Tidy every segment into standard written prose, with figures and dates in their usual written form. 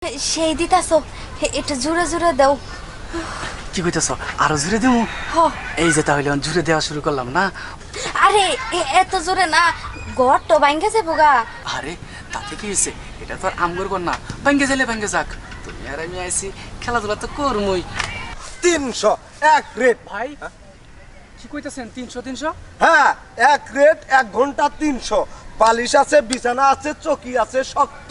সেই দিতাছো একটু জোরে জোরে দাও। কি কইতেছ? আরো জোরে দেবো? এই যে তাহলে জোরে দেওয়া শুরু করলাম না। আরে এত জোরে না, ঘর তো ভাঙ্গে যাবো গা। আরে তাতে কি হয়েছে? এটা তো আর আমগর কর না, ভাঙ্গে যাইলে ভাঙ্গে যাক। তুমি আর আমি আইছি, খেলাধুলা তো করমই। 300 এক রেট ভাই কি কইতেছেন? 300? হ্যাঁ, এক রেট, 1 ঘন্টা 300। বালিশ আছে, বিছানা আছে, চকি আছে, শক্ত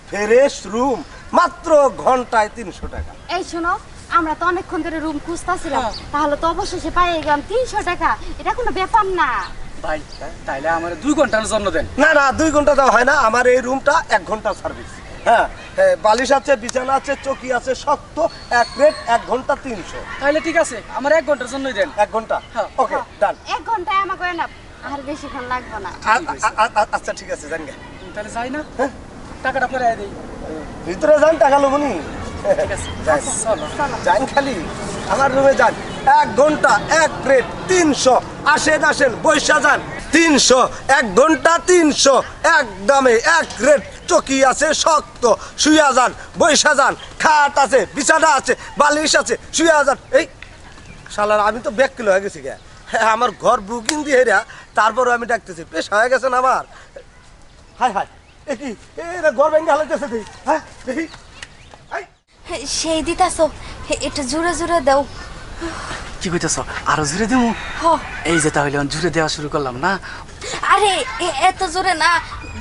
ফ্রেশ রুম, মাত্র ঘন্টায় 300 টাকা। এই শোনো, আমরা তো অনেকক্ষণ ধরে রুম খুঁজতেছিলাম, তাহলে তো অবশেষে পেয়ে গেলাম 300 টাকা। এটা কোনো ব্যাপার না ভাই তাইলে আমার 2 ঘন্টার জন্য দেন। না না, 2 ঘন্টা দেওয়া হয় না, আমার এই রুমটা 1 ঘন্টা সার্ভিস। হ্যাঁ, বালিশ আছে, বিছানা আছে, চকি আছে, শক্ত, এক রেট, 1 ঘন্টা 300। তাইলে ঠিক আছে, আমার 1 ঘন্টার জন্যই দেন। 1 ঘন্টা? হ্যাঁ। ওকে, ডান। 1 ঘন্টায় আমাকে না, আর বেশিক্ষণ লাগবে না। আচ্ছা ঠিক আছে, জান গে। তাহলে যাই না, টাকাটা পরে দেই। ভিতরে যান, টাকা লবনি। ঠিক আছে যান। চলো। যান, খালি আমার রুমে যান। 1 ঘন্টা 1 রেট 300। আসেন বৈশা যান। 300, 1 ঘন্টা 300, একদমে 1 রেট। চকি আছে, শক্ত, শুয়া যান, বৈশা যান। খাট আছে, বিছানা আছে, বালিশ আছে, শুয়া যান। এই শালার, আমি তো ব্যাক হয়ে গেছি গে। হ্যাঁ, আমার ঘর বুকিং দিয়ে হেরা, তারপরও আমি ডাকতেছি, পেশ হয়ে গেছেন আমার। হাই হাই, এ কি এরা ঘর ভেঙে হালাইতেছে দেখি। হ্যাঁ দেখি। সেই দিতাছো একটু জোরে জোরে দাও। কি কইতেছ? আরো জোরে দেবো? এই যে তাহলে জোরে দেওয়া শুরু করলাম না। আরে এত জোরে না,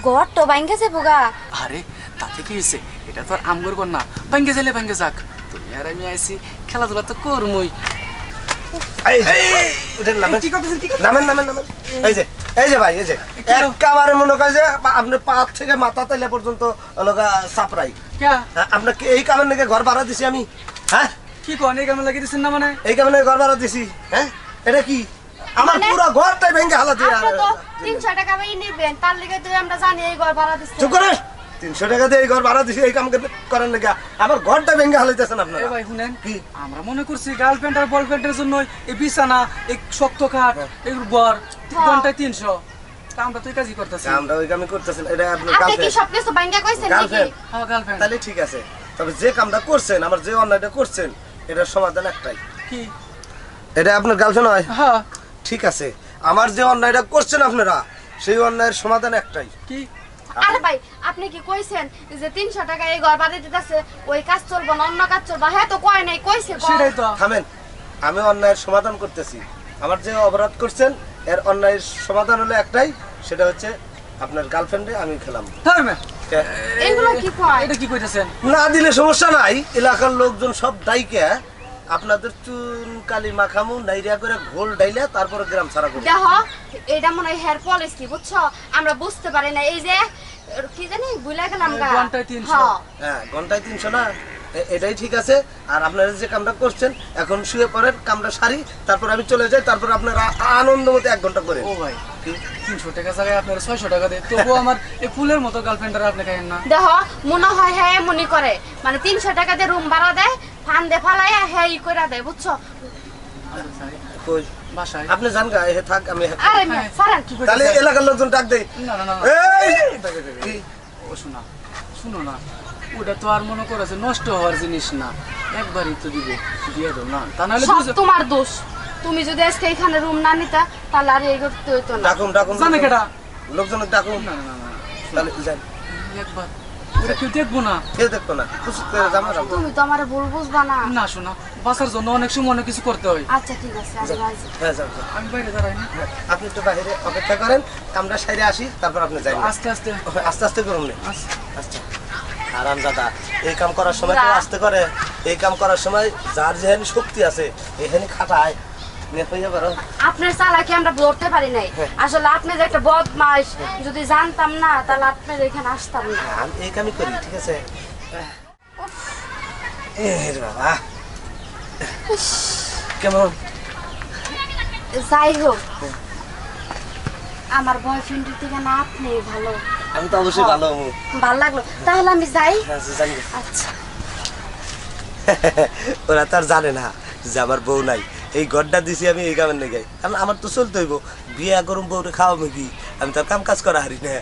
ঘর তো ভাঙ্গে যাবো গা। আরে তাতে কি হয়েছে? এটা তো আর আমগর কর না, ভাঙ্গে যাইলে ভাঙ্গে যাক। তুমি আর আমি আইছি, খেলাধুলা তো করমই। কি করতেছেন? নামেন। এই যে ভাই, এই যে একেবারে মনে করে যে আপনি পা থেকে মাথা তেলে পর্যন্ত সাপরাই। আপনাকে এই কামের নাকি ঘর ভাড়া দিছি আমি? হ্যাঁ, কি কোন এই কামে লাগিয়ে দিছেন না? মানে এই কামের নাকি ঘর ভাড়া দিছি? হ্যাঁ, এটা কি আমার পুরো ঘরটাই ভেঙে হালা দিয়ে। আপনি তো 300 টাকা ভাই নেবেন, তার লিগে তো আমরা জানি এই ঘর ভাড়া দিচ্ছেন। চুপ করে। 300 টাকা দিয়ে এই ঘর ভাড়া দিছি, এই কাম করেন নাকি? আমার ঘরটা ভেঙে হালাইতেছেন আপনারা। এ ভাই শুনেন, কি? আমরা মনে করছি গার্লফ্রেন্ড আর বয়ফ্রেন্ডের জন্য এই বিছানা, এই শক্ত খাট, এই ঘর ঘন্টায় 300। তা আমরা তো এই কাজই করতেছি। আমরা ওই কামই করতেছেন। এটা আপনার আপনি কি গার্লফ্রেন্ড? সব কিছু ভাঙ্গা কইছেন নাকি? গার্লফ্রেন্ড? হ্যাঁ গার্লফ্রেন্ড। তাহলে ঠিক আছে, তবে যে কামটা করছেন, আমার যে অন্যায়টা করছেন, এটার সমাধান একটাই। কি? এটা আপনার গার্লফ্রেন্ড হয়? হ্যাঁ। ঠিক আছে, আমার যে অন্যায়টা করছেন আপনারা, সেই অন্যায়ের সমাধান একটাই। কি? আরে ভাই, আপনি কি কইছেন যে 300 টাকা এই ঘর ভাড়া দিতেছে, ওই কাজ চলবে না, অন্য কাজ চলবে? হ্যাঁ তো কয় নাই, কইছে কও। সেটাই তো। থামেন, আমি অন্যায়ের সমাধান করতেছি। আমার যে অপরাধ করছেন, এর অন্যায়ের সমাধান হলো একটাই, সেটা হচ্ছে আপনার গার্লফ্রেন্ডে আমি খেলাম। থামে। এগুলো কি কয়? এটা কি কইতেছেন? না দিলে সমস্যা নাই, এলাকার লোকজন সব ডাইকে আপনাদের চুন কালি মাখামু নাইরিয়া করে ঘোল ডাইলে তারপরে গ্রাম ছাড়া করবো। দেখো, এটা মনে হয় হেয়ার পলিসি, বুঝছো? আমরা বুঝতে পারি না, এই যে কি জানি ভুলে গেলাম গা। ঘন্টায় 300। হ্যাঁ। হ্যাঁ, ঘন্টায় 300 না, এটাই ঠিক আছে। আর আপনারা যে কামটা করছেন, এখন শুয়ে পড়েন, কামটা সারি, তারপর আমি চলে যাই, তারপর আপনারা আনন্দ মতো 1 ঘন্টা করে। ও ভাই, 300 টাকা জায়গায় আপনারা 600 টাকা দেয়, তবুও আমার এই ফুলের মতো গার্লফ্রেন্ডরা আপনি খাইেন না। দেখো, মনে হয় হ্যাঁ মনে করে, মানে 300 টাকা দিয়ে রুম ভাড়া দেয়, ফান দে ফালাইয়া হ্যাঁ ই করে দেয়, বুঝছো? কই বাসায়। আপনি জান গা, এ থাক, আমি আরে মেয়ে, সারান কি করে? তাহলে এলাকার লোকজন ডাক দেই। না না না। এই কি? ও শুনো না, ওটা তো আর মনে করেছে নষ্ট হওয়ার জিনিস না, একবারই তো দিব, দিয়ে দাও না, তা নাহলে সব তোমার দোষ। তুমি যদি আজকে এখানে রুম না নিতা, তাহলে আর এই করতে হইতো না। ডাকুন জানে কেটা? লোকজনের ডাকুন। না না না, তাহলে যান। একবার ওটা কেউ দেখবো না। কেউ দেখতো না, খুশি করে জামা রাখবো। তুমি তো আমার ভুল বুঝবা না। না শোনা, বাঁচার জন্য অনেক সময় অনেক কিছু করতে হয়। আচ্ছা ঠিক আছে, আমি রাজি। হ্যাঁ যান। আমি বাইরে দাঁড়াই না। হ্যাঁ, আপনি একটু বাইরে অপেক্ষা করেন, আমরা সাইডে আসি, তারপর আপনি যাই। আস্তে আস্তে আস্তে আস্তে করুন নে। আস্তে। আচ্ছা, আরাম দাদা, এই কাম করার সময় কেউ আস্তে করে? এই কাম করার সময় যার যেখানে শক্তি আছে, এখানে খাটায় নিয়ে হয়ে পারো। আপনার চালাকি আমরা ধরতে পারি নাই। আসলে আপনি যে একটা বদমাইশ, যদি জানতাম না তাহলে আপনার এখানে আসতাম না। আমি এই কামই করি, ঠিক আছে? এ বাবা, কেমন? যাই হোক, আমার বয়ফ্রেন্ডের থেকে না আপনি ভালো। আমি তো অবশ্যই ভালো হবো। ভালো লাগলো, তাহলে আমি যাই। হ্যাঁ, জানি। আচ্ছা। ওরা তো আর জানে না যে আমার বউ নাই, এই ঘরটা দিছি আমি এই কামের লেগে। কারণ আমার তো চলতে হইব, বিয়ে করুম, বউরে খাওয়াবো কি? আমি তো আর কাম কাজ করা হারি না।